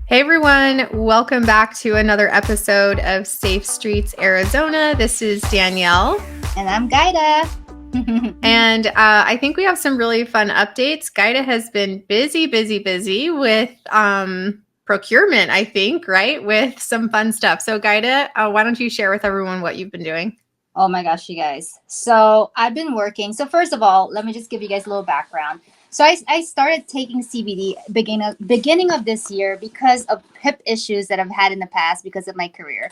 Hey everyone, welcome back to another episode of Safe Streets Arizona. This is Danielle. And I'm Gyda. And I think we have some really fun updates. Gyda has been busy with procurement, I think, right? With some fun stuff. So Gyda, why don't you share with everyone what you've been doing? Oh my gosh, you guys. So I've been working. So first of all, let me just give you guys a little background. So I started taking CBD beginning of this year because of hip issues that I've had in the past because of my career.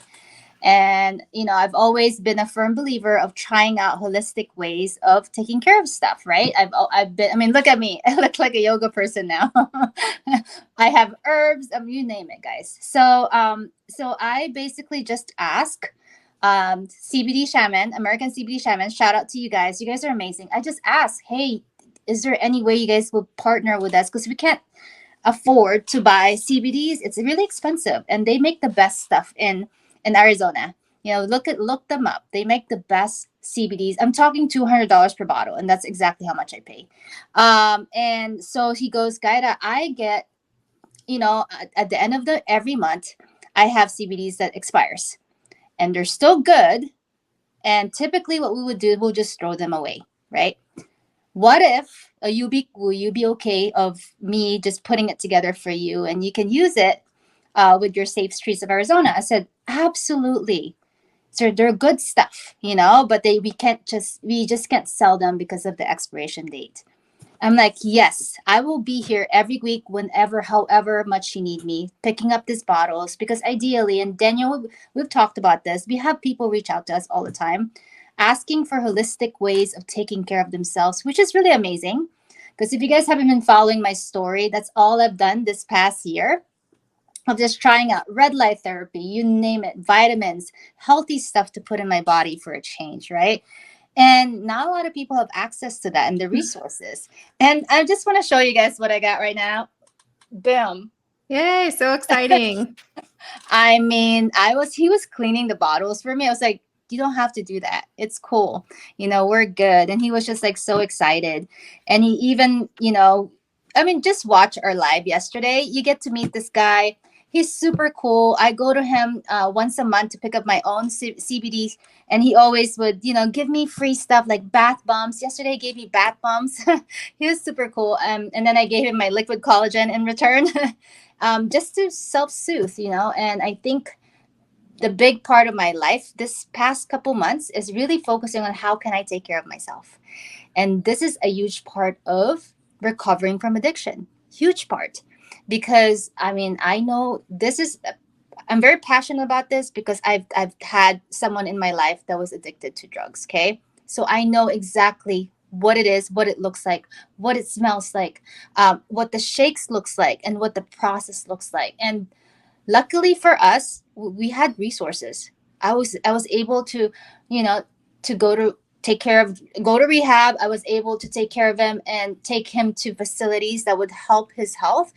And I've always been a firm believer of trying out holistic ways of taking care of stuff, right? I've been, I mean, look at me. I look like a yoga person now. I have herbs, you name it, guys. So I basically just ask CBD shaman, American CBD shaman, shout out to you guys. You guys are amazing. I just ask, hey, is there any way you guys will partner with us? Because we can't afford to buy CBDs. It's really expensive, and they make the best stuff in Arizona. Look them up. They make the best CBDs. I'm talking $200 per bottle, and that's exactly how much I pay. And so he goes, Gyda, I get, at the end of the every month, I have CBDs that expires, and they're still good. And typically, what we would do, we'll just throw them away, right? What if will you be okay of me just putting it together for you, and you can use it with your Safe Streets of Arizona? I said, absolutely. So they're good stuff, but we just can't sell them because of the expiration date. I'm like, yes, I will be here every week whenever, however much you need me, picking up these bottles. Because ideally, and Daniel, we've talked about this, we have people reach out to us all the time asking for holistic ways of taking care of themselves, which is really amazing. Because if you guys haven't been following my story, that's all I've done this past year of just trying out red light therapy, you name it, vitamins, healthy stuff to put in my body for a change, right? And not a lot of people have access to that and the resources. And I just want to show you guys what I got right now. Boom. Yay, so exciting. I mean, he was cleaning the bottles for me. I was like, you don't have to do that. It's cool. We're good. And he was just like so excited. And he even, I mean, just watch our live yesterday. You get to meet this guy. He's super cool. I go to him once a month to pick up my own CBDs, and he always would, give me free stuff like bath bombs. Yesterday, he gave me bath bombs. He was super cool. And then I gave him my liquid collagen in return, just to self-soothe, And I think the big part of my life this past couple months is really focusing on how can I take care of myself. And this is a huge part of recovering from addiction. Huge part. Because I mean, I know I'm very passionate about this because I've had someone in my life that was addicted to drugs, okay? So I know exactly what it is, what it looks like, what it smells like, what the shakes looks like, and what the process looks like. And luckily for us, we had resources. I was able to, you know, to go to rehab. I was able to take care of him and take him to facilities that would help his health.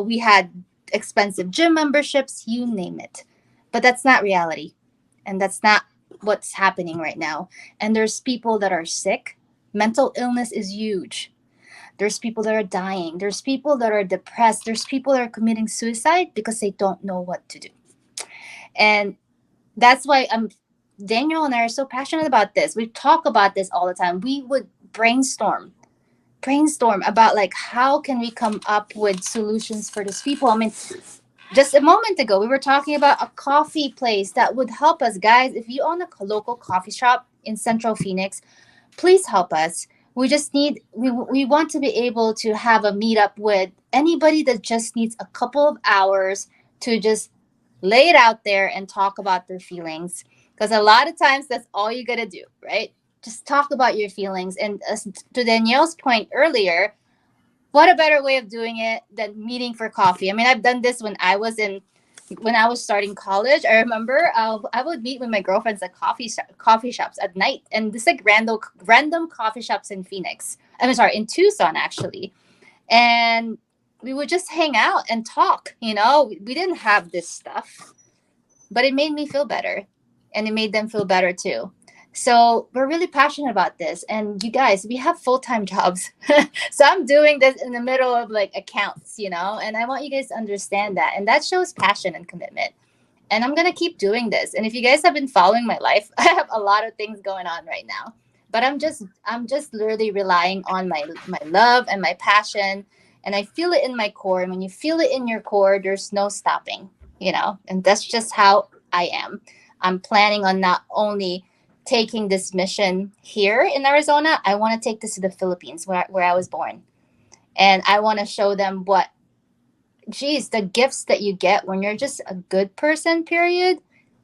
We had expensive gym memberships, you name it. But that's not reality, and that's not what's happening right now. And there's people that are sick. Mental illness is huge. There's people that are dying. There's people that are depressed. There's people that are committing suicide because they don't know what to do. And that's why Daniel and I are so passionate about this. We talk about this all the time. We would brainstorm about like how can we come up with solutions for these people. I mean, just a moment ago we were talking about a coffee place that would help us, guys. If you own a local coffee shop in Central Phoenix, please help us. We want to be able to have a meetup with anybody that just needs a couple of hours to just lay it out there and talk about their feelings, because a lot of times that's all you got to do, right? Just talk about your feelings. And to Danielle's point earlier, what a better way of doing it than meeting for coffee? I mean, I've done this when I was starting college. I remember I would meet with my girlfriends at coffee shops at night, and this like random coffee shops in Phoenix. I mean, sorry, in Tucson actually, and we would just hang out and talk. We didn't have this stuff, but it made me feel better, and it made them feel better too. So we're really passionate about this. And you guys, we have full-time jobs. So I'm doing this in the middle of like accounts, and I want you guys to understand that. And that shows passion and commitment. And I'm going to keep doing this. And if you guys have been following my life, I have a lot of things going on right now. But I'm just literally relying on my love and my passion, and I feel it in my core. And when you feel it in your core, there's no stopping. And that's just how I am. I'm planning on not only taking this mission here in Arizona, I want to take this to the Philippines where I was born. And I want to show them geez, the gifts that you get when you're just a good person, period.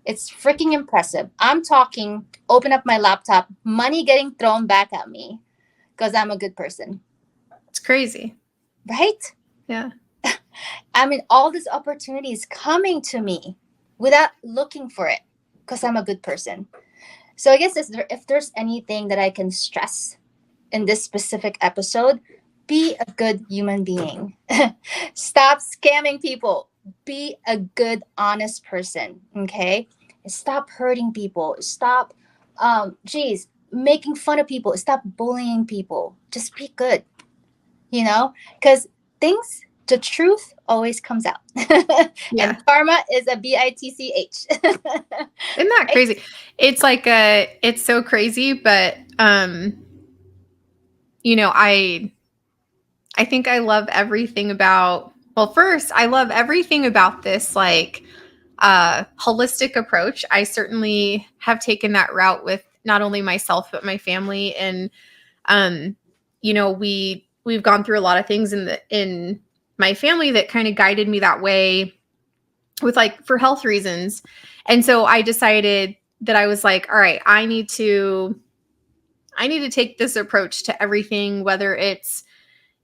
It's freaking impressive. I'm talking, open up my laptop, money getting thrown back at me because I'm a good person. It's crazy. Right? Yeah. I mean, all these opportunities coming to me without looking for it because I'm a good person. So I guess if there's anything that I can stress in this specific episode, be a good human being. Stop scamming people. Be a good, honest person. Okay? Stop hurting people. Stop, making fun of people. Stop bullying people. Just be good. Because the truth always comes out. Yeah. And karma is a bitch. Isn't that crazy? It's like it's so crazy, but I think I love everything about, well, first, I love everything about this like holistic approach. I certainly have taken that route with not only myself but my family, and we've gone through a lot of things in my family that kind of guided me that way with like for health reasons. And so I decided that I was like, all right, I need to take this approach to everything, whether it's,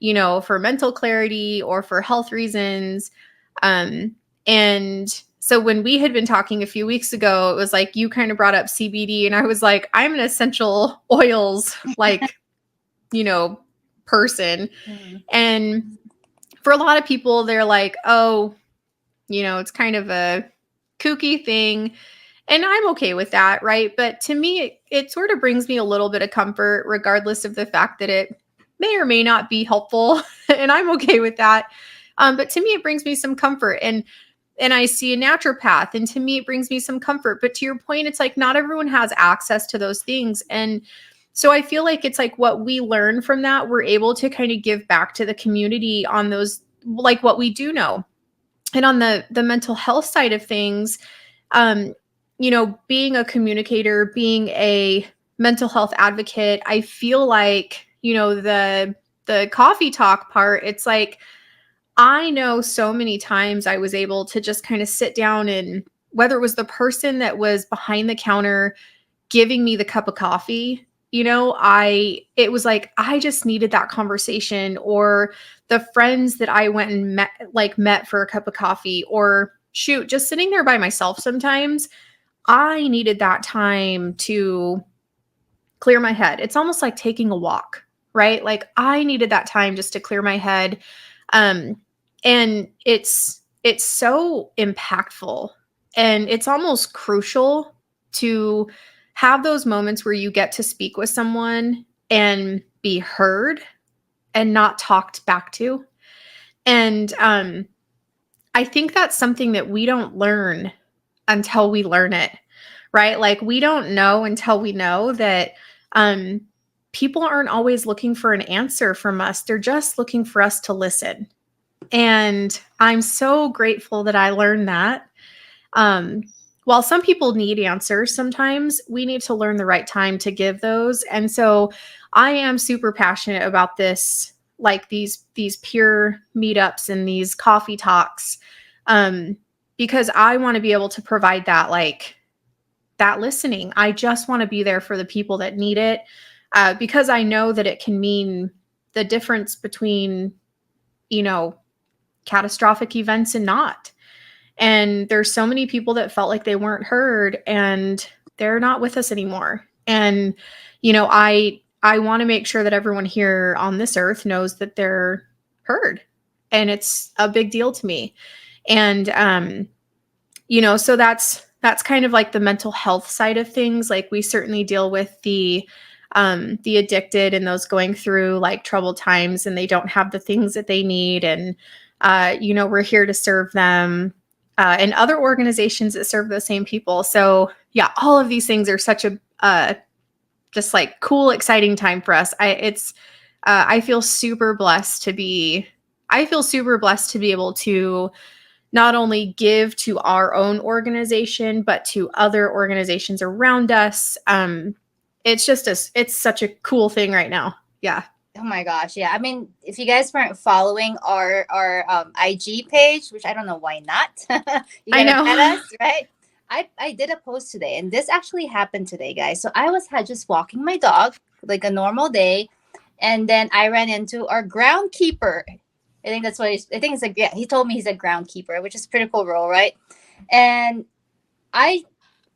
for mental clarity or for health reasons. And so when we had been talking a few weeks ago, it was like you kind of brought up CBD, and I was like, I'm an essential oils, like, person. Mm. And for a lot of people, they're like, oh, it's kind of a kooky thing. And I'm okay with that, right? But to me, it sort of brings me a little bit of comfort, regardless of the fact that it may or may not be helpful. And I'm okay with that. But to me, it brings me some comfort. And I see a naturopath, and to me, it brings me some comfort. But to your point, it's like not everyone has access to those things. And so I feel like it's like what we learn from that, we're able to kind of give back to the community on those, like what we do know. And on the mental health side of things, being a communicator, being a mental health advocate, I feel like, the coffee talk part, it's like, I know so many times I was able to just kind of sit down, and whether it was the person that was behind the counter giving me the cup of coffee, it was like, I just needed that conversation, or the friends that I went and met for a cup of coffee, or shoot, just sitting there by myself sometimes. I needed that time to clear my head. It's almost like taking a walk, right? Like I needed that time just to clear my head. And it's so impactful, and it's almost crucial to have those moments where you get to speak with someone and be heard and not talked back to. And I think that's something that we don't learn until we learn it, right? Like we don't know until we know that people aren't always looking for an answer from us. They're just looking for us to listen. And I'm so grateful that I learned that. While some people need answers, sometimes we need to learn the right time to give those. And so I am super passionate about this, like these peer meetups and these coffee talks, because I want to be able to provide that, like that listening. I just want to be there for the people that need it, because I know that it can mean the difference between, catastrophic events and not. And there's so many people that felt like they weren't heard, and they're not with us anymore. And, I want to make sure that everyone here on this earth knows that they're heard, and it's a big deal to me. And, so that's that's kind of like the mental health side of things. Like we certainly deal with the addicted and those going through like troubled times and they don't have the things that they need. And, we're here to serve them and other organizations that serve those same people. So yeah, all of these things are such a, just like cool, exciting time for us. I feel super blessed to be, I feel super blessed to be able to not only give to our own organization, but to other organizations around us. It's just it's such a cool thing right now. Yeah. Oh my gosh, yeah. I mean, if you guys weren't following our IG page, which I don't know why not, you I gotta met know. us, right? I did a post today, and this actually happened today, guys. So I was had just walking my dog like a normal day, and then I ran into our groundkeeper. I think that's what I think it's like. Yeah, he told me he's a groundkeeper, which is a pretty cool role, right? And I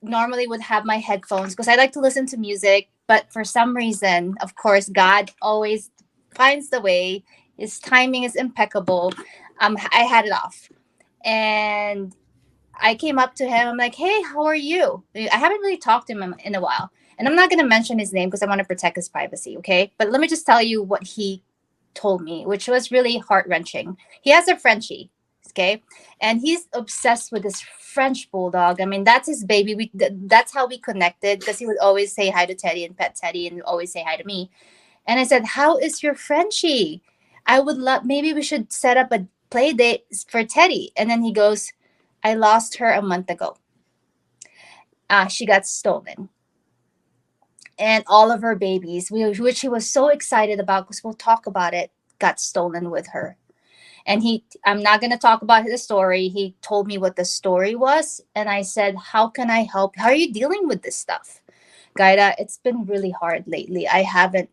normally would have my headphones because I like to listen to music, but for some reason, of course, God always finds the way. His timing is impeccable. I had it off, and I came up to him. I'm like, "Hey, how are you?" I haven't really talked to him in a while, and I'm not going to mention his name because I want to protect his privacy. Okay, but let me just tell you what he told me, which was really heart wrenching. He has a Frenchie, okay, and he's obsessed with this French bulldog. I mean, that's his baby. That's how we connected because he would always say hi to Teddy and pet Teddy, and always say hi to me. And I said, "How is your Frenchie? I would love. Maybe we should set up a play date for Teddy." And then he goes, "I lost her a month ago. She got stolen." And all of her babies, which he was so excited about because we'll talk about it, got stolen with her. And I'm not going to talk about the story. He told me what the story was. And I said, "How can I help? How are you dealing with this stuff?" Gyda, it's been really hard lately. I haven't,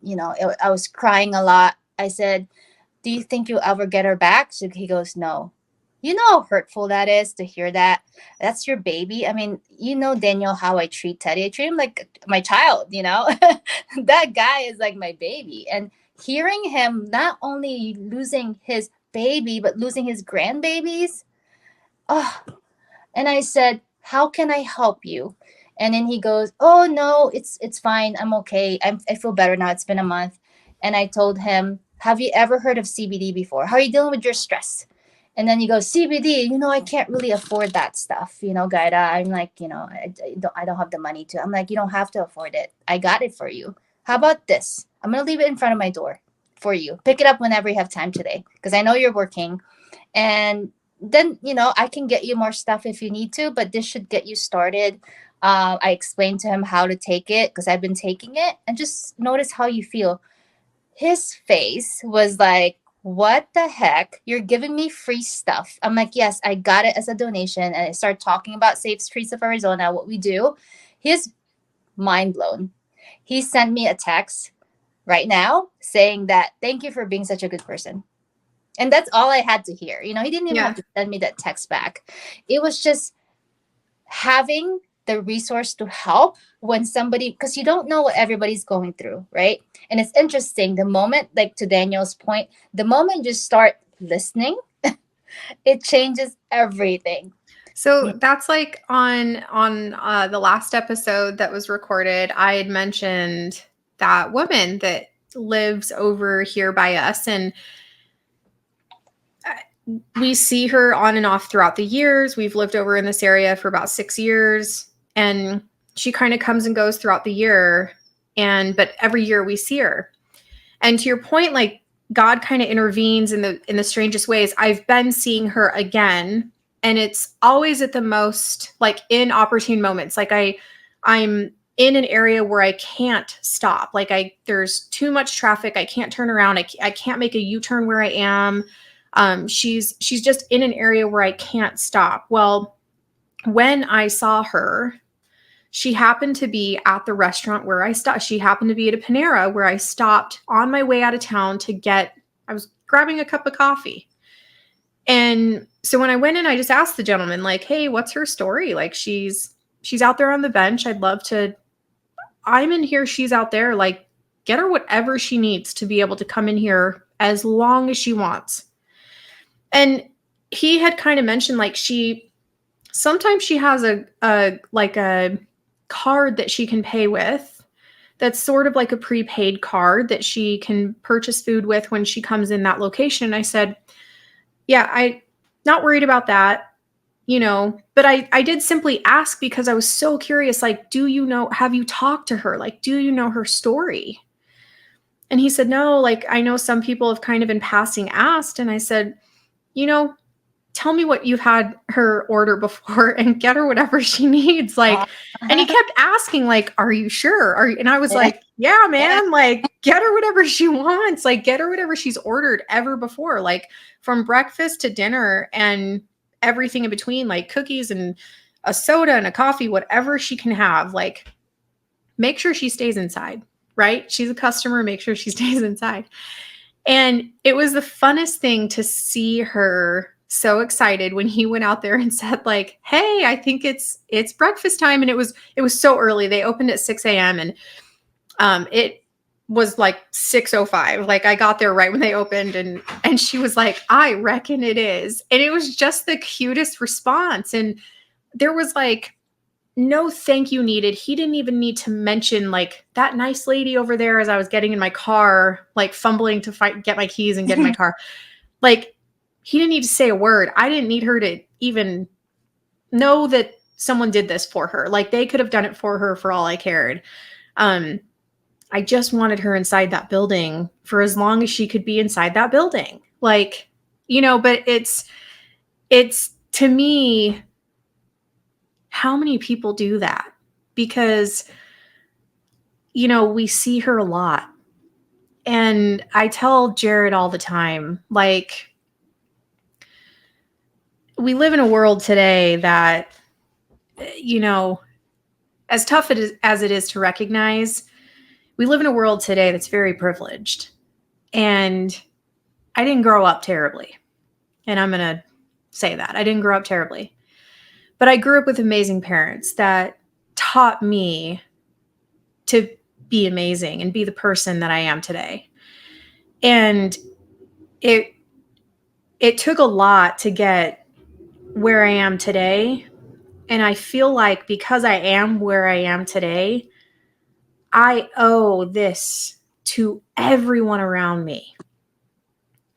I was crying a lot. I said, "Do you think you'll ever get her back?" So he goes, "No." You know how hurtful that is to hear that. That's your baby. I mean, Daniel, how I treat Teddy. I treat him like my child. That guy is like my baby. And hearing him not only losing his baby, but losing his grandbabies. Oh, and I said, "How can I help you?" And then he goes, "Oh no, it's fine. I'm okay. I feel better now. It's been a month." And I told him, "Have you ever heard of CBD before? How are you dealing with your stress?" And then he goes, "CBD, I can't really afford that stuff, Gyda." I'm like, I don't have the money to. I'm like, "You don't have to afford it. I got it for you. How about this? I'm gonna leave it in front of my door for you. Pick it up whenever you have time today, because I know you're working. And then I can get you more stuff if you need to, but this should get you started." I explained to him how to take it because I've been taking it, and just notice how you feel. His face was like, "What the heck? You're giving me free stuff." I'm like, "Yes, I got it as a donation." And I started talking about Safe Streets of Arizona, what we do. He's mind blown. He sent me a text right now saying that, "Thank you for being such a good person." And that's all I had to hear. He didn't even have Yeah. to send me that text back. It was just having the resource to help when somebody, because you don't know what everybody's going through, right? And it's interesting, the moment, like to Daniel's point, the moment you start listening, it changes everything. So that's like on the last episode that was recorded, I had mentioned that woman that lives over here by us, and we see her on and off throughout the years. We've lived over in this area for about 6 years, and she kind of comes and goes throughout the year, but every year we see her. And to your point, like God kind of intervenes in the strangest ways. I've been seeing her again, and it's always at the most like inopportune moments. Like I'm in an area where I can't stop. Like there's too much traffic. I can't turn around. I can't make a U-turn where I am. She's just in an area where I can't stop. Well, when I saw her, she happened to be at the restaurant where I stopped. She happened to be at a Panera where I stopped on my way out of town I was grabbing a cup of coffee. And so when I went in, I just asked the gentleman, like, "Hey, what's her story? Like, she's out there on the bench. I'm in here. She's out there. Like, get her whatever she needs to be able to come in here as long as she wants." And he had kind of mentioned, like, sometimes she has a like a card that she can pay with that's sort of like a prepaid card that she can purchase food with when she comes in that location. And I said, yeah, I not worried about that, but I did simply ask because I was so curious, like, have you talked to her? Like, do you know her story? And he said, no, like, I know some people have kind of in passing asked. And I said, you know, tell me what you've had her order before and get her whatever she needs. Uh, Like, and he kept asking, like, are you sure? And I was like, yeah, man, like, get her whatever she wants. Like, get her whatever she's ordered ever before, like from breakfast to dinner and everything in between, like cookies and a soda and a coffee, whatever she can have. Like, make sure she stays inside, right? She's a customer, make sure she stays inside. And it was the funnest thing to see her so excited when he went out there and said, like, hey, I think it's breakfast time. And it was so early. They opened at 6 a.m. and it was like 6:05. Like, I got there right when they opened, and she was like, I reckon it is. And it was just the cutest response. And there was like no thank you needed. He didn't even need to mention like that nice lady over there as I was getting in my car, like fumbling to get my keys and get in my car. Like, he didn't need to say a word. I didn't need her to even know that someone did this for her. Like, they could have done it for her for all I cared. Um, I just wanted her inside that building for as long as she could be inside that building. Like, but it's to me, how many people do that? Because, we see her a lot. And I tell Jared all the time, like, we live in a world today that, as tough as it is to recognize, we live in a world today that's very privileged. And I didn't grow up terribly. And I'm going to say that. I didn't grow up terribly. But I grew up with amazing parents that taught me to be amazing and be the person that I am today. And it took a lot to get where I am today. And I feel like because I am where I am today, I owe this to everyone around me.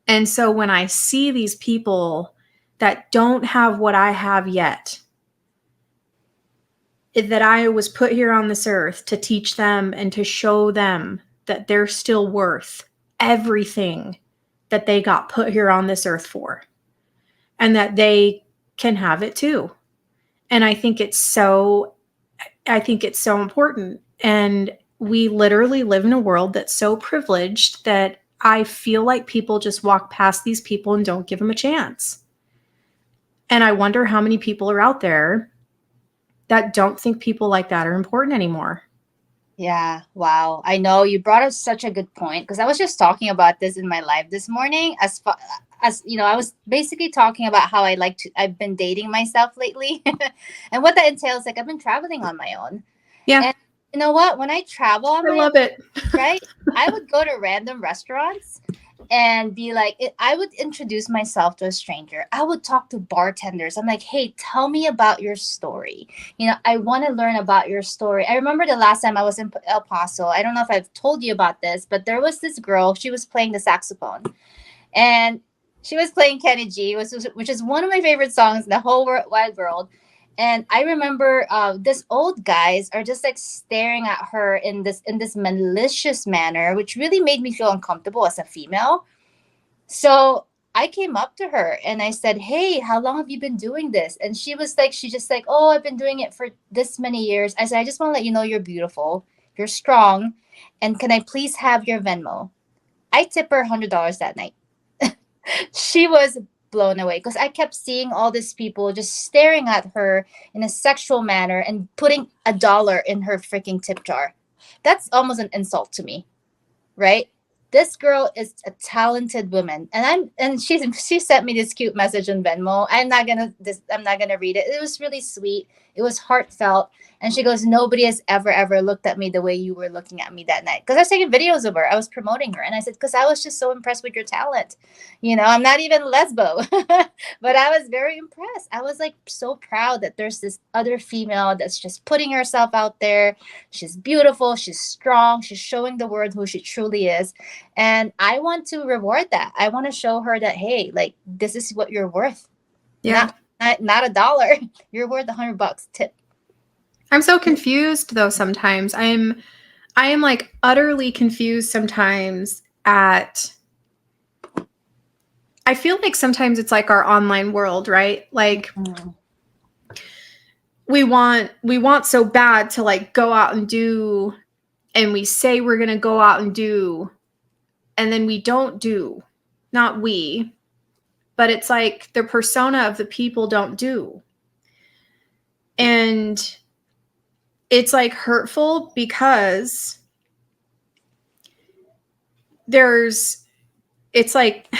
And so when I see these people that don't have what I have yet, that I was put here on this earth to teach them and to show them that they're still worth everything that they got put here on this earth for, and that they can have it too. And I think it's so important. And we literally live in a world that's so privileged that I feel like people just walk past these people and don't give them a chance. And I wonder how many people are out there that don't think people like that are important anymore. Yeah, wow. I know you brought up such a good point because I was just talking about this in my live this morning. I was basically talking about how I've been dating myself lately. And what that entails, like, I've been traveling on my own. Yeah. And you know what? When I travel on I my love own, it. right? I would go to random restaurants and be like, I would introduce myself to a stranger. I would talk to bartenders. I'm like, hey, tell me about your story. I want to learn about your story. I remember the last time I was in El Paso. I don't know if I've told you about this, but there was this girl. She was playing the saxophone. And she was playing Kenny G, which is one of my favorite songs in the whole wide world. And I remember this old guys are just like staring at her in this malicious manner, which really made me feel uncomfortable as a female. So I came up to her and I said, "Hey, how long have you been doing this?" And she just like, "Oh, I've been doing it for this many years." I said, "I just want to let you know you're beautiful, you're strong, and can I please have your Venmo?" I tip her $100 that night. She was blown away because I kept seeing all these people just staring at her in a sexual manner and putting $1 in her freaking tip jar. That's almost an insult to me, right? This girl is a talented woman, and she sent me this cute message on Venmo. I'm not gonna read it. It was really sweet. It was heartfelt. And she goes, nobody has ever looked at me the way you were looking at me that night. Because I was taking videos of her. I was promoting her. And I said, because I was just so impressed with your talent. I'm not even lesbo, but I was very impressed. I was like so proud that there's this other female that's just putting herself out there. She's beautiful. She's strong. She's showing the world who she truly is. And I want to reward that. I want to show her that, hey, like, this is what you're worth. Yeah. Not $1. You're worth $100 tip. I'm so confused though sometimes. I am like utterly confused sometimes at I feel like sometimes it's like our online world, right? Like we want so bad to like go out and do, and we say we're going to go out and do, and then we don't do. Not we, but it's like the persona of the people don't do. And it's like hurtful because it's like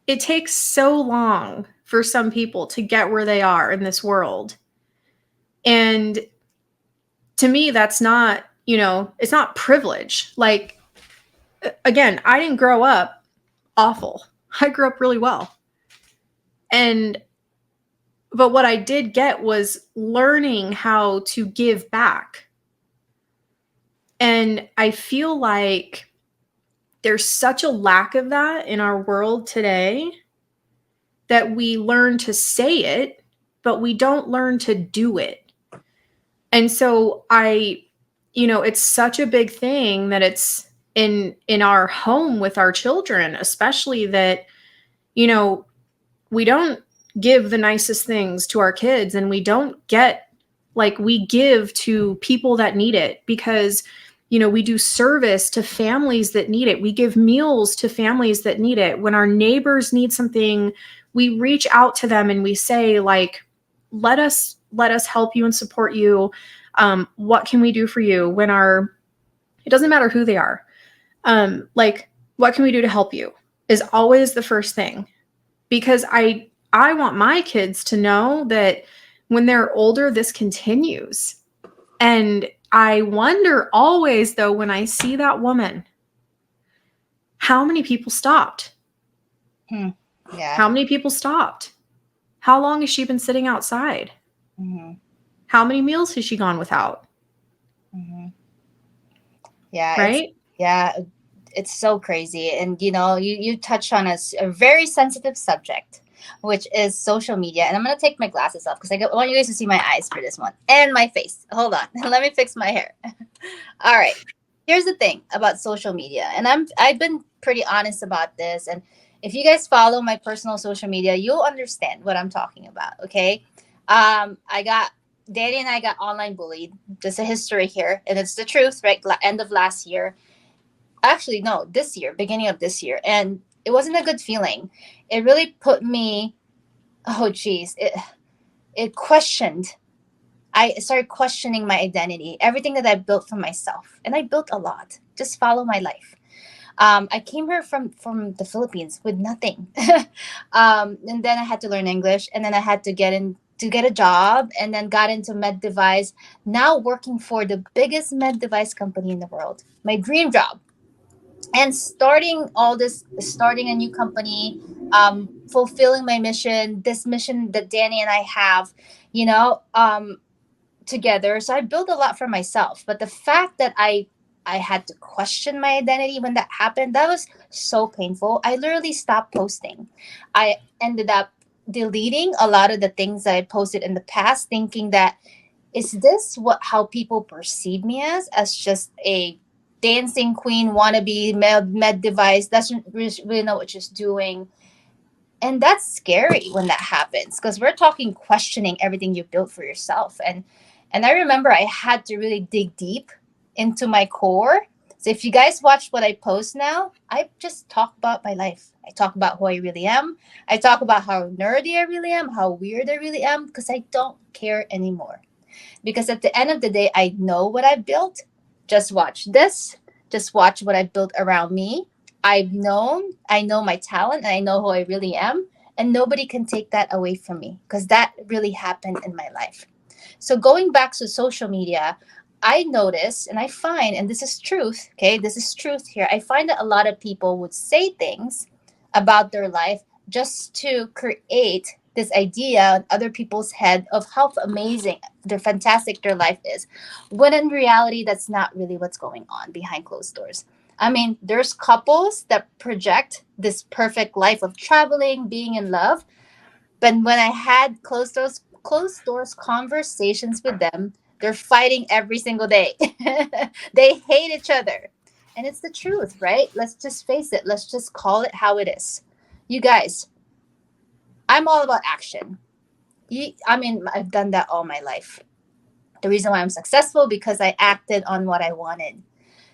it takes so long for some people to get where they are in this world. And to me, that's not, it's not privilege. Like, again, I didn't grow up awful. I grew up really well. But what I did get was learning how to give back. And I feel like there's such a lack of that in our world today that we learn to say it, but we don't learn to do it. And so it's such a big thing that it's in our home with our children, especially that, we don't give the nicest things to our kids, and we don't get, like, we give to people that need it because, we do service to families that need it. We give meals to families that need it. When our neighbors need something, we reach out to them and we say, like, let us help you and support you. What can we do for you? It doesn't matter who they are. Like, what can we do to help you is always the first thing, because I want my kids to know that when they're older, this continues. And I wonder always, though, when I see that woman, how many people stopped? Yeah. How many people stopped? How long has she been sitting outside? Mm-hmm. How many meals has she gone without? Mm-hmm. Yeah. Right? It's so crazy. And, you touch on a very sensitive subject, which is social media. And I'm going to take my glasses off because I want you guys to see my eyes for this one and my face. Hold on. Let me fix my hair. All right. Here's the thing about social media. And I've been pretty honest about this. And if you guys follow my personal social media, you'll understand what I'm talking about. Okay. Danny and I got online bullied. Just a history here. And it's the truth, right? End of last year. Actually, no, this year, beginning of this year. And it wasn't a good feeling. It really put me, oh geez, it I started questioning my identity, everything that I built for myself. And I built a lot. Just follow my life. I came here from the Philippines with nothing. And then I had to learn English, and then I had to get a job, and then got into med device, now working for the biggest med device company in the world. My dream job. And starting a new company, fulfilling my mission, this mission that Danny and I have, together. So I built a lot for myself. But the fact that I had to question my identity when that happened, that was so painful. I literally stopped posting. I ended up deleting a lot of the things that I posted in the past, thinking that, is this how people perceive me as just a dancing queen wannabe med device, doesn't really know what she's doing? And that's scary when that happens, because we're talking questioning everything you built for yourself. And I remember I had to really dig deep into my core. So if you guys watch what I post now, I just talk about my life. I talk about who I really am. I talk about how nerdy I really am, how weird I really am, because I don't care anymore. Because at the end of the day, I know what I built. Just watch this. Just watch what I've built around me. I know my talent, and I know who I really am. And nobody can take that away from me because that really happened in my life. So going back to social media, I notice and I find, and this is truth, okay, this is truth here. I find that a lot of people would say things about their life just to create this idea in other people's head of how amazing, their fantastic their life is, when in reality, that's not really what's going on behind closed doors. I mean, there's couples that project this perfect life of traveling, being in love, but when I had closed doors conversations with them, they're fighting every single day. They hate each other. And it's the truth, right? Let's just face it. Let's just call it how it is. You guys, I'm all about action. I mean, I've done that all my life. The reason why I'm successful because I acted on what I wanted.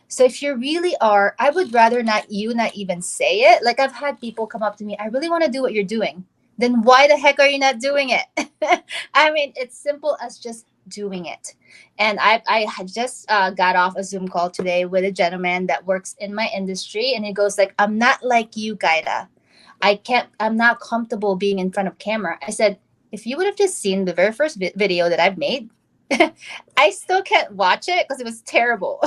So if you really are, I would rather not even say it. Like I've had people come up to me, I really want to do what you're doing. Then why the heck are you not doing it? I mean, it's simple as just doing it. And I had just got off a Zoom call today with a gentleman that works in my industry, and he goes like, "I'm not like you, Gyda. I'm not comfortable being in front of camera." I said, if you would have just seen the very first video that I've made, I still can't watch it because it was terrible.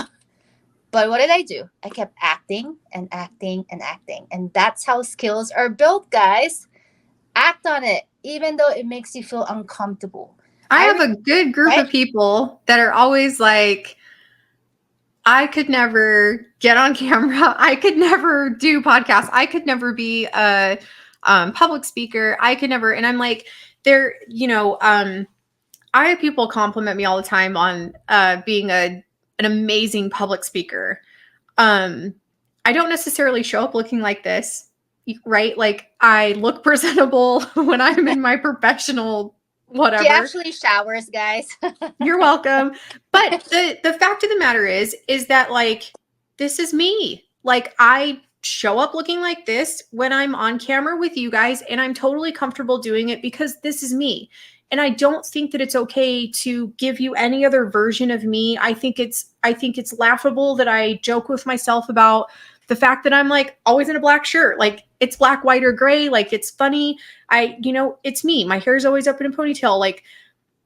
But what did I do? I kept acting and acting and acting. And that's how skills are built, guys. Act on it, even though it makes you feel uncomfortable. I have a good group Right? of people that are always like, I could never get on camera. I could never do podcasts. I could never be a public speaker. I could never. And I'm like, they're, I have people compliment me all the time on being an amazing public speaker. I don't necessarily show up looking like this, right? Like I look presentable when I'm in my professional She whatever. actually showers, guys. You're welcome. But the fact of the matter is that like this is me. Like I show up looking like this when I'm on camera with you guys, and I'm totally comfortable doing it because this is me. And I don't think that it's okay to give you any other version of me. I think it's laughable that I joke with myself about the fact that I'm like always in a black shirt. Like it's black, white, or gray. Like it's funny. It's me. My hair's always up in a ponytail. Like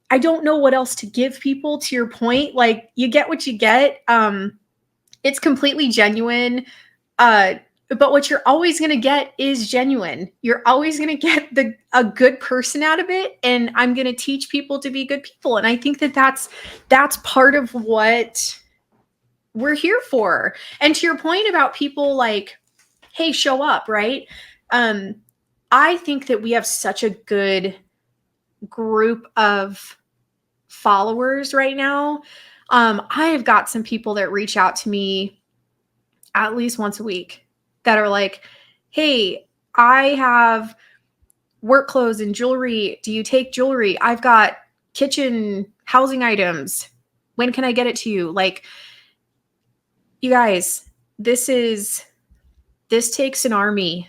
I don't know what else to give people, to your point. Like you get what you get. It's completely genuine. But what you're always going to get is genuine. You're always going to get a good person out of it. And I'm going to teach people to be good people. And I think that that's part of what we're here for. And to your point about people like, hey, show up, right? I think that we have such a good group of followers right now. I have got some people that reach out to me at least once a week that are like, hey, I have work clothes and jewelry. Do you take jewelry? I've got kitchen housing items. When can I get it to you? Like, you guys, this takes an army,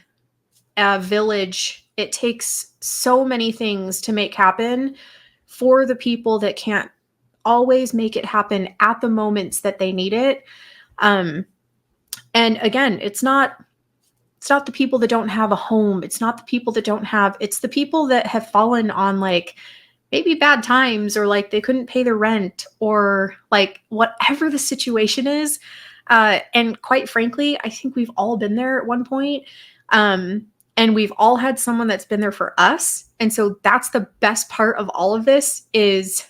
a village. It takes so many things to make happen for the people that can't always make it happen at the moments that they need it. And again, it's not the people that don't have a home. It's not the people that don't have, it's the people that have fallen on like maybe bad times, or like they couldn't pay their rent, or like whatever the situation is. And quite frankly, I think we've all been there at one point. And we've all had someone that's been there for us. And so that's the best part of all of this is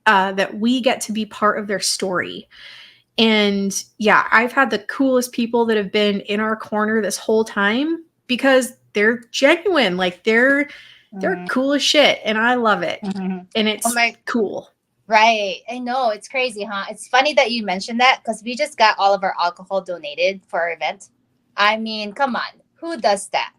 that we get to be part of their story. And yeah, I've had the coolest people that have been in our corner this whole time because they're genuine. Like they're cool as shit, and I love it. Mhm. And it's cool. Right. I know. It's crazy, huh? It's funny that you mentioned that because we just got all of our alcohol donated for our event. I mean, come on. Who does that?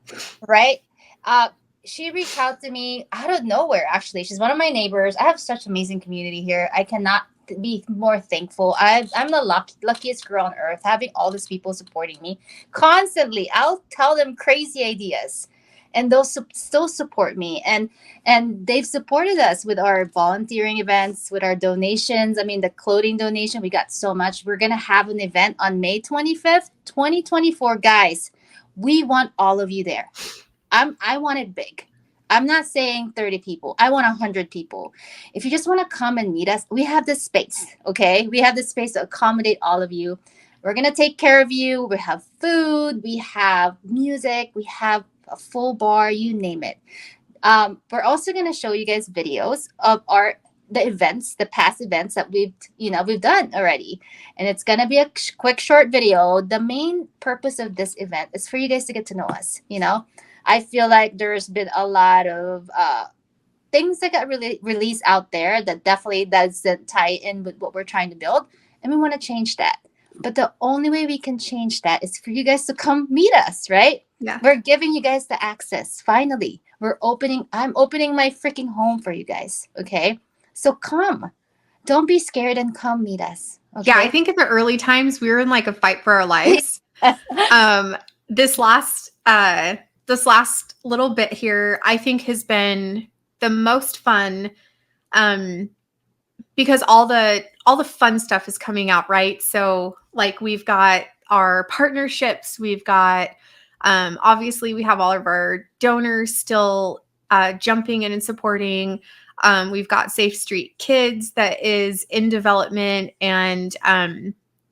Right? Uh, she reached out to me out of nowhere, actually. She's one of my neighbors. I have such amazing community here. I cannot be more thankful. I'm the luckiest girl on earth, having all these people supporting me constantly. I'll tell them crazy ideas. and they'll still support me, and they've supported us with our volunteering events, with our donations. I mean, the clothing donation, we got so much. We're gonna have an event on May 25th, 2024, guys. We want all of you there. I want it big. I'm not saying 30 people. I want 100 people. If you just want to come and meet us, we have this space, okay? We have this space to accommodate all of you. We're going to take care of you. We have food, we have music, we have a full bar, you name it. We're also going to show you guys videos of the events, the past events that we've done already. And it's going to be a quick short video. The main purpose of this event is for you guys to get to know us, I feel like there's been a lot of things that got really released out there that definitely doesn't tie in with what we're trying to build. And we want to change that. But the only way we can change that is for you guys to come meet us, right? Yeah. We're giving you guys the access. Finally, I'm opening my freaking home for you guys. Okay. So come. Don't be scared and come meet us. Okay? Yeah, I think in the early times we were in like a fight for our lives. This last little bit here, I think, has been the most fun, because all the fun stuff is coming out, right? So like we've got our partnerships, we've got obviously we have all of our donors still jumping in and supporting. We've got Safe Street Kids that is in development, and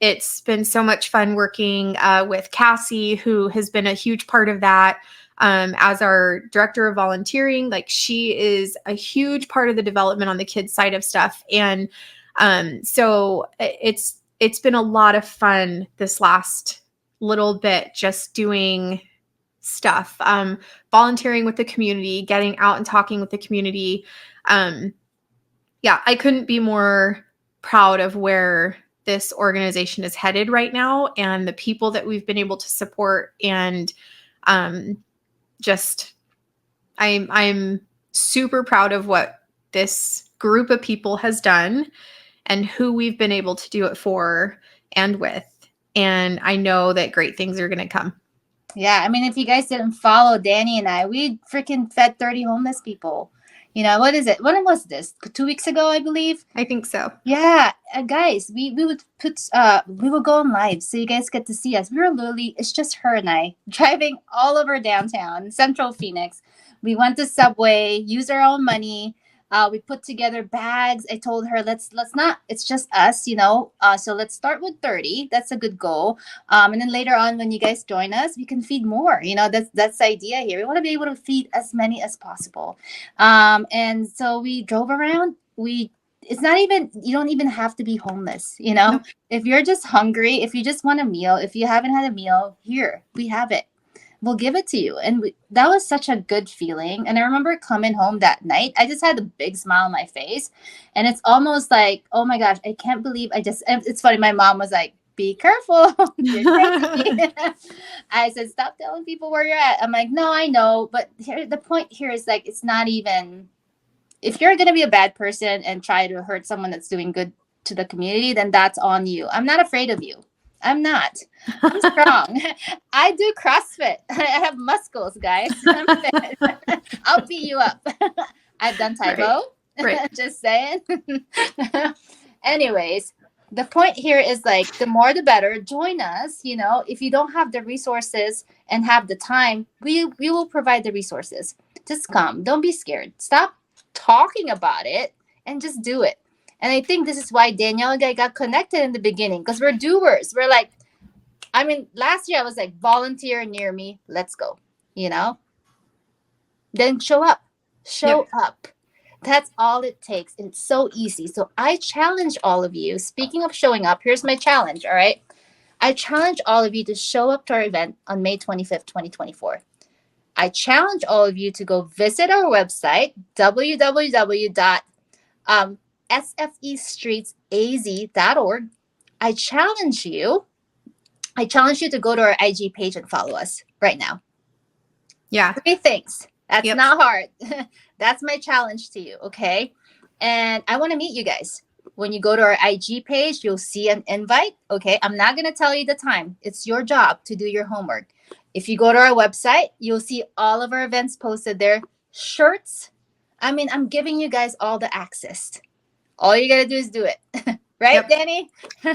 it's been so much fun working with Cassie, who has been a huge part of that. As our director of volunteering, like she is a huge part of the development on the kids side of stuff. And so it's been a lot of fun this last little bit, just doing stuff, volunteering with the community, getting out and talking with the community. Yeah, I couldn't be more proud of where this organization is headed right now and the people that we've been able to support. And just I'm super proud of what this group of people has done and who we've been able to do it for and with. And I know that great things are going to come. Yeah, I mean, if you guys didn't follow Danny and I, we freaking fed 30 homeless people. What is it? When was this? 2 weeks ago, I believe. I think so. Yeah, guys, we would we would go on live so you guys get to see us. We were literally, it's just her and I driving all over downtown Central Phoenix. We went to Subway, used our own money. We put together bags. I told her let's not. It's just us, So let's start with 30. That's a good goal. And then later on, when you guys join us, we can feed more. That's the idea here. We want to be able to feed as many as possible. And so we drove around. It's not even, you don't even have to be homeless. Nope. If you're just hungry, if you just want a meal, if you haven't had a meal, here we have it. We'll give it to you. And that was such a good feeling. And I remember coming home that night. I just had a big smile on my face. And it's almost like, oh my gosh, I can't believe it's funny. My mom was like, be careful. You're crazy. I said, stop telling people where you're at. I'm like, no, I know. But the point here is like, it's not even, if you're going to be a bad person and try to hurt someone that's doing good to the community, then that's on you. I'm not afraid of you. I'm not. I'm strong. I do CrossFit. I have muscles, guys. I'm fit. I'll beat you up. I've done Taibo. Right. Just saying. Anyways, the point here is like, the more the better. Join us. If you don't have the resources and have the time, we will provide the resources. Just come. Don't be scared. Stop talking about it and just do it. And I think this is why Danielle and I got connected in the beginning, because we're doers. We're like, last year I was like, volunteer near me. Let's go, Then show up. Show up. That's all it takes. It's so easy. So I challenge all of you. Speaking of showing up, here's my challenge, all right? I challenge all of you to show up to our event on May 25th, 2024. I challenge all of you to go visit our website, www.sfestreetsaz.org. I challenge you to go to our IG page and follow us right now. Yeah. 3 things. That's not hard. That's my challenge to you, okay? And I want to meet you guys. When you go to our IG page, you'll see an invite, okay? I'm not going to tell you the time. It's your job to do your homework. If you go to our website, you'll see all of our events posted there. Shirts. I mean, I'm giving you guys all the access. All you got to do is do it. Right, Yep. Danny?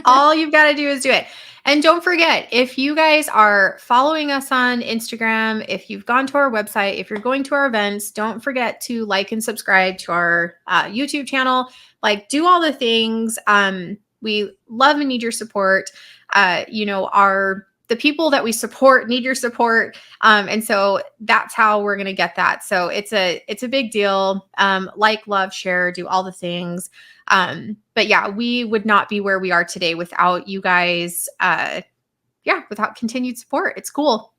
All you've got to do is do it. And don't forget, if you guys are following us on Instagram, if you've gone to our website, if you're going to our events, don't forget to like and subscribe to our YouTube channel. Like, do all the things. We love and need your support. The people that we support need your support. And so that's how we're going to get that. So it's a big deal. Like, love, share, do all the things. But yeah, we would not be where we are today without you guys. Without continued support. It's cool.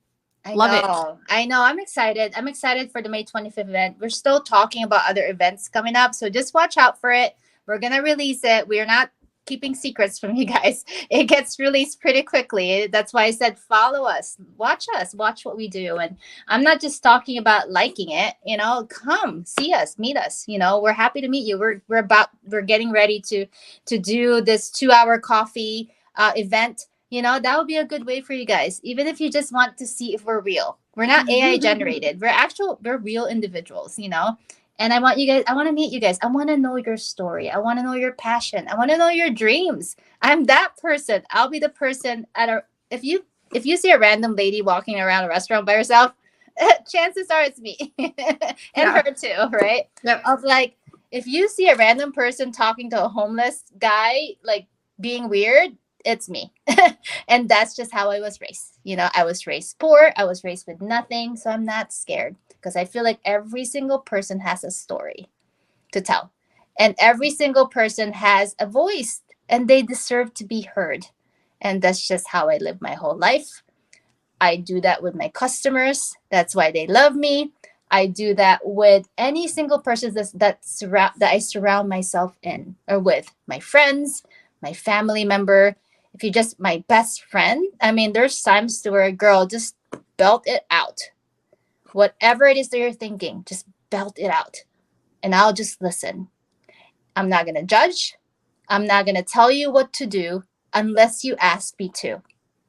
Love it. I know. I'm excited. I'm excited for the May 25th event. We're still talking about other events coming up. So just watch out for it. We're going to release it. We're not keeping secrets from you guys. It gets released pretty quickly. That's why I said follow us, watch what we do. And I'm not just talking about liking it, come see us, meet us. We're happy to meet you. We're getting ready to do this 2-hour coffee event. That would be a good way for you guys, even if you just want to see if we're real. We're not AI generated. We're real individuals, and I want to meet you guys. I want to know your story. I want to know your passion. I want to know your dreams. I'm that person. I'll be the person if you see a random lady walking around a restaurant by herself, chances are it's me and her too, right? Yep. Of like, if you see a random person talking to a homeless guy, like being weird, it's me. And that's just how I was raised. I was raised poor. I was raised with nothing. So I'm not scared because I feel like every single person has a story to tell. And every single person has a voice and they deserve to be heard. And that's just how I live my whole life. I do that with my customers. That's why they love me. I do that with any single person that I surround myself in or with my friends, my family member. If you're just my best friend, I mean, there's times to where a girl just belt it out. Whatever it is that you're thinking, just belt it out. And I'll just listen. I'm not going to judge. I'm not going to tell you what to do unless you ask me to.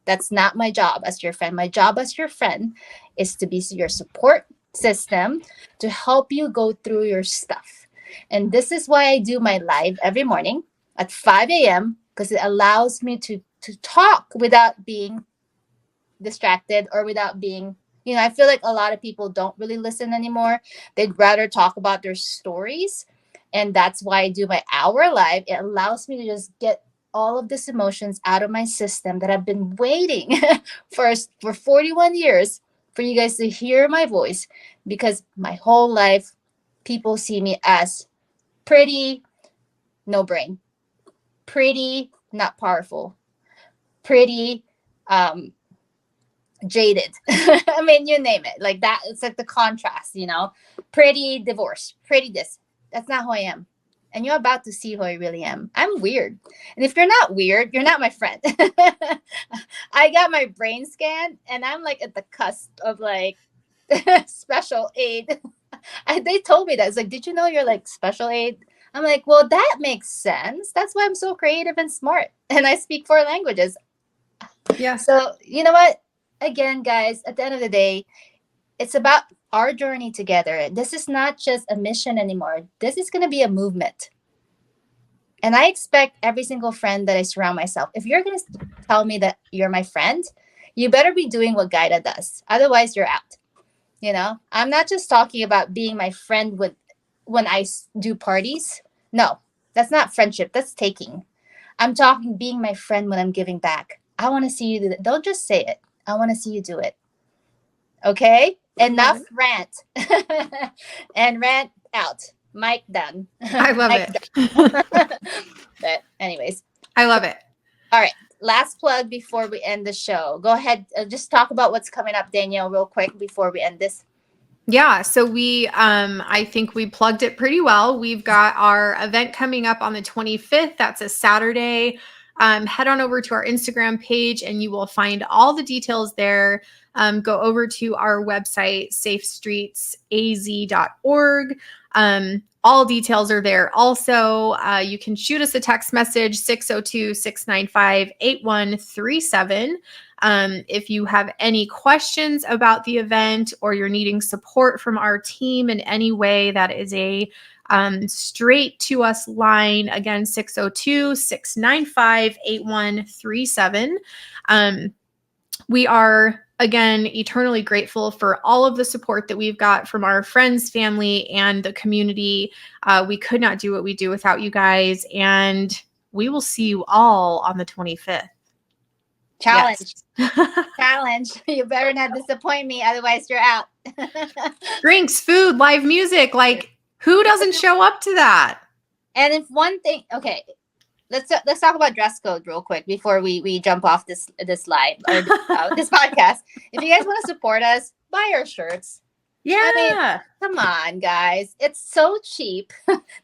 That's not my job as your friend. My job as your friend is to be your support system to help you go through your stuff. And this is why I do my live every morning at 5 a.m. because it allows me to talk without being distracted or without being, I feel like a lot of people don't really listen anymore. They'd rather talk about their stories. And that's why I do my hour live. It allows me to just get all of these emotions out of my system that I've been waiting for 41 years for you guys to hear my voice, because my whole life people see me as pretty, no brain, pretty, not powerful, pretty, jaded. I mean, you name it, like that. It's like the contrast, pretty, divorced, pretty this. That's not who I am. And you're about to see who I really am. I'm weird. And if you're not weird, you're not my friend. I got my brain scanned and I'm like at the cusp of like special aid. They told me that. It's like, did you know you're like special aid? I'm like, well, that makes sense. That's why I'm so creative and smart. And I speak 4 languages. Yeah. So you know what? Again, guys, at the end of the day, it's about our journey together. This is not just a mission anymore. This is going to be a movement. And I expect every single friend that I surround myself, if you're going to tell me that you're my friend, you better be doing what Gyda does. Otherwise, you're out. I'm not just talking about being my friend when I do parties. No, that's not friendship. That's taking. I'm talking being my friend when I'm giving back. I want to see you do that. Don't just say it. I want to see you do it. Okay? Enough rant. And rant out. Mic done. I love it. But anyways. I love it. All right. Last plug before we end the show. Go ahead. Just talk about what's coming up, Danielle, real quick before we end this. Yeah, so I think we plugged it pretty well. We've got our event coming up on the 25th. That's a Saturday. Head on over to our Instagram page and you will find all the details there. Go over to our website, safestreetsaz.org. All details are there. Also, you can shoot us a text message, 602-695-8137. If you have any questions about the event or you're needing support from our team in any way, that is a straight to us line. Again, 602-695-8137. We are, again, eternally grateful for all of the support that we've got from our friends, family, and the community. We could not do what we do without you guys, and we will see you all on the 25th. Challenge. Yes. Challenge. You better not disappoint me, otherwise you're out. Drinks, food, live music. Like, who doesn't show up to that? And if one thing, okay, let's talk about dress code real quick before we jump off this live or this podcast. If you guys want to support us, buy our shirts. Yeah. I mean, come on, guys. It's so cheap.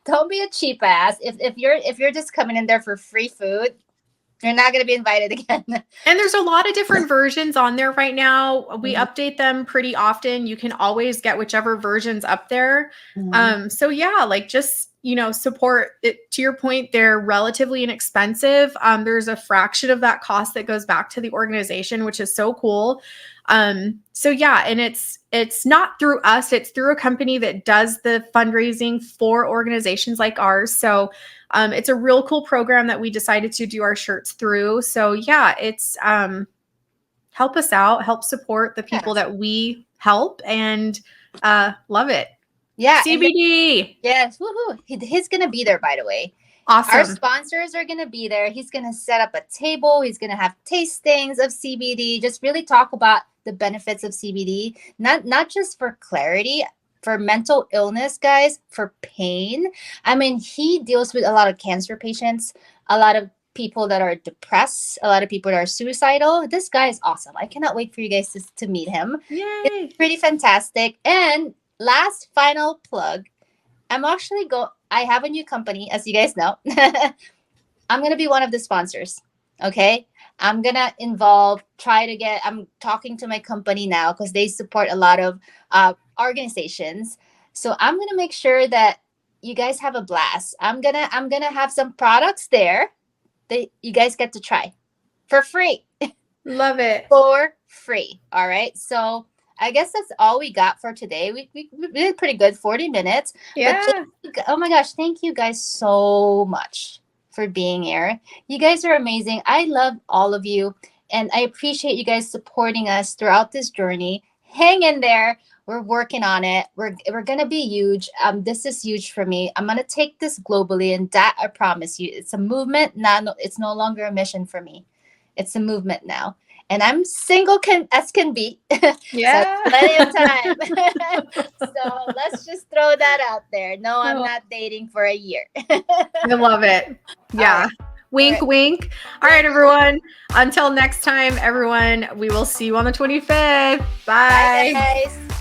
Don't be a cheap ass. If you're just coming in there for free food, you're not going to be invited again. And there's a lot of different versions on there right now. We update them pretty often. You can always get whichever version's up there. So yeah, like just, support it. To your point, they're relatively inexpensive. There's a fraction of that cost that goes back to the organization, which is so cool. So yeah, and it's not through us, it's through a company that does the fundraising for organizations like ours. So it's a real cool program that we decided to do our shirts through. So yeah, it's help us out, help support the people that we help, and love it. Yeah. CBD. Yes. Woohoo. He's going to be there, by the way. Awesome. Our sponsors are going to be there. He's going to set up a table. He's going to have tastings of CBD. Just really talk about the benefits of CBD, not just for clarity, for mental illness, guys, for pain. I mean, he deals with a lot of cancer patients, a lot of people that are depressed, a lot of people that are suicidal. This guy is awesome. I cannot wait for you guys to meet him. Yay. It's pretty fantastic. And last final plug, I have a new company, as you guys know. I'm going to be one of the sponsors. Okay. I'm going to I'm talking to my company now because they support a lot of organizations. So I'm going to make sure that you guys have a blast. I'm going to have some products there that you guys get to try for free. Love it. For free. All right. So I guess that's all we got for today. We did pretty good, 40 minutes. Yeah. But oh my gosh, thank you guys so much for being here. You guys are amazing. I love all of you, and I appreciate you guys supporting us throughout this journey. Hang in there. We're working on it. We're gonna be huge. This is huge for me. I'm gonna take this globally, and that I promise you, it's a movement. It's no longer a mission for me. It's a movement now. And I'm single as can be. Yeah. So plenty of time. So let's just throw that out there. No, I'm not dating for a year. I love it. Yeah. Right. Wink, wink. All right, everyone. Until next time, everyone, we will see you on the 25th. Bye. Bye, guys.